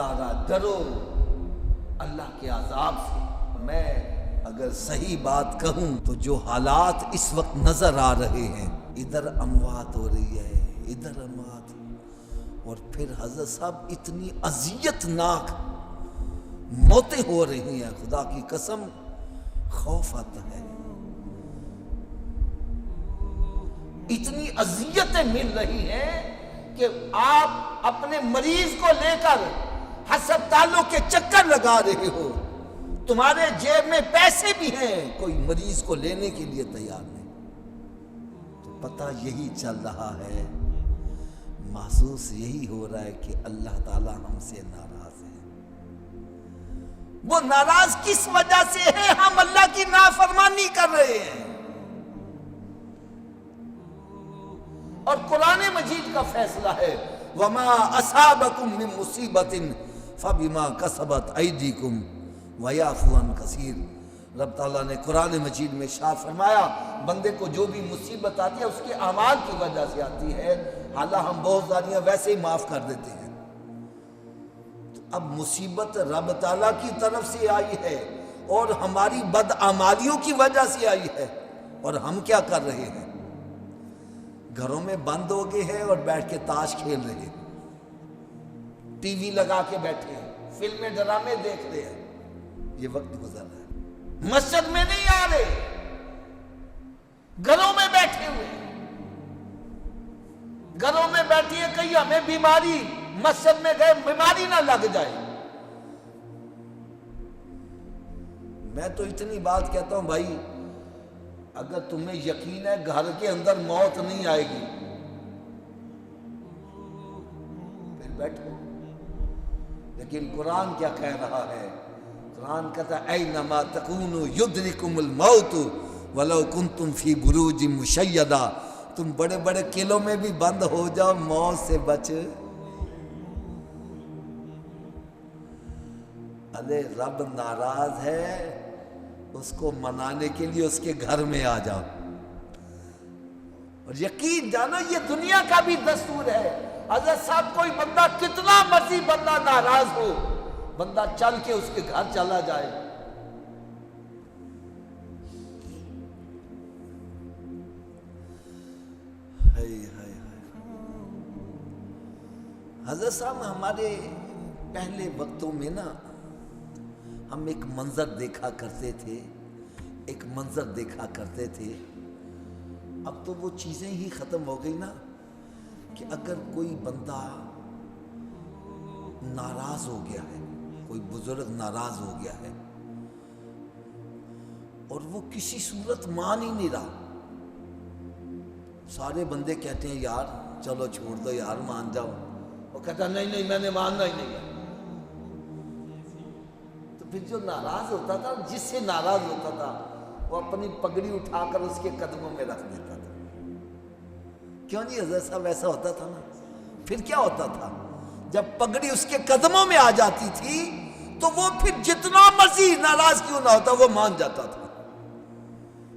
خبردارا ڈرو اللہ کے عذاب سے۔ میں اگر صحیح بات کہوں تو جو حالات اس وقت نظر آ رہے ہیں، ادھر اموات ہو رہی ہے، ادھر اموات، اور پھر حضرت صاحب اتنی اذیت ناک موتیں ہو رہی ہیں، خدا کی قسم خوف آتا ہے۔ اتنی اذیتیں مل رہی ہیں کہ آپ اپنے مریض کو لے کر ہسپتالوں کے چکر لگا رہے ہو، تمہارے جیب میں پیسے بھی ہیں، کوئی مریض کو لینے کے لیے تیار نہیں۔ تو پتہ یہی چل رہا ہے، محسوس یہی ہو رہا ہے کہ اللہ تعالیٰ ہم سے ناراض ہے۔ وہ ناراض کس وجہ سے ہے؟ ہم اللہ کی نافرمانی کر رہے ہیں۔ اور قرآن مجید کا فیصلہ ہے وَمَا أَصَابَكُم مِّن مُّصِيبَةٍ فَبِمَا كَسَبَتْ أَيْدِيكُمْ وَيَعْفُو عَن كَثِيرٍ۔ رب تعالیٰ نے قرآن مجید میں ارشاد فرمایا بندے کو جو بھی مصیبت آتی ہے اس کے اعمال کی وجہ سے آتی ہے، حالانکہ ہم بہت ساریاں ویسے ہی معاف کر دیتے ہیں۔ تو اب مصیبت رب تعالیٰ کی طرف سے آئی ہے اور ہماری بدعمالیوں کی وجہ سے آئی ہے، اور ہم کیا کر رہے ہیں؟ گھروں میں بند ہو گئے ہیں اور بیٹھ کے تاش کھیل رہے ہیں، ٹی وی لگا کے بیٹھے ہیں، فلمیں ڈرامے دیکھ رہے ہیں۔ یہ وقت گزر رہا ہے، مسجد میں نہیں آ رہے، گھروں میں بیٹھے ہوئے، گھروں میں بیٹھیے کہیں ہمیں بیماری، مسجد میں گئے بیماری نہ لگ جائے۔ میں تو اتنی بات کہتا ہوں بھائی، اگر تمہیں یقین ہے گھر کے اندر موت نہیں آئے گی پھر بیٹھو، لیکن قرآن کیا کہہ رہا ہے؟ قرآن کہتا ہے اینما تکونوا یدرککم الموت ولو کنتم فی بروج مشیدہ، تم بڑے بڑے قلعوں میں بھی بند ہو جاؤ، موت سے بچ۔ ارے رب ناراض ہے، اس کو منانے کے لیے اس کے گھر میں آ جاؤ۔ اور یقین جانو یہ دنیا کا بھی دستور ہے۔ حضرت صاحب کوئی بندہ کتنا مرضی بندہ ناراض ہو، بندہ چل کے اس کے گھر چلا جائے۔ حضرت صاحب ہمارے پہلے وقتوں میں نا ہم ایک منظر دیکھا کرتے تھے، ایک منظر دیکھا کرتے تھے، اب تو وہ چیزیں ہی ختم ہو گئی نا، کہ اگر کوئی بندہ ناراض ہو گیا ہے، کوئی بزرگ ناراض ہو گیا ہے اور وہ کسی صورت مان ہی نہیں رہا، سارے بندے کہتے ہیں یار چلو چھوڑ دو یار مان جاؤ، وہ کہتا نہیں نہیں میں نے ماننا ہی نہیں ہے۔ پھر جو ناراض ہوتا تھا، جس سے ناراض ہوتا تھا، وہ اپنی پگڑی اٹھا کر اس کے قدموں میں رکھ دیتا تھا۔ کیوں نہیں حضرت صاحب ایسا ہوتا تھا نا؟ پھر کیا ہوتا تھا؟ جب پگڑی اس کے قدموں میں آ جاتی تھی تو وہ پھر جتنا مرضی ناراض کیوں نہ ہوتا وہ مان جاتا تھا۔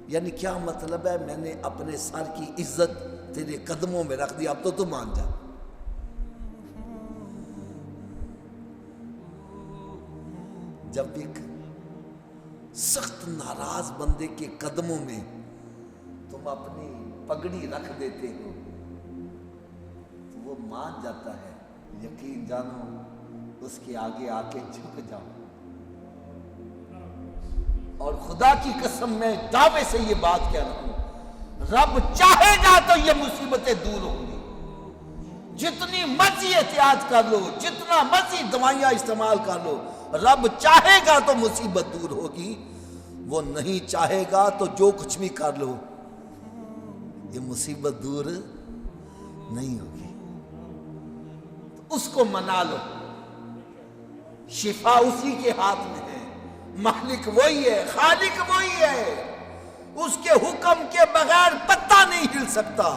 یعنی کیا مطلب ہے؟ میں نے اپنے سر کی عزت تیرے قدموں میں رکھ دی، اب تو تو مان جا۔ جب ایک سخت ناراض بندے کے قدموں میں تم اپنی پگڑی رکھ دیتے ہو تو وہ مان جاتا ہے۔ یقین جانو اس کے آگے آ کے جھک جاؤ، اور خدا کی قسم میں دعوے سے یہ بات کہہ رہا ہوں، رب چاہے گا تو یہ مصیبتیں دور ہوں گی۔ جتنی مرضی احتیاط کر لو، جتنا مرضی دوائیاں استعمال کر لو، رب چاہے گا تو مصیبت دور ہوگی، وہ نہیں چاہے گا تو جو کچھ بھی کر لو یہ مصیبت دور نہیں ہوگی۔ تو اس کو منا لو، شفا اسی کے ہاتھ میں ہے، مالک وہی ہے، خالق وہی ہے، اس کے حکم کے بغیر پتہ نہیں ہل سکتا۔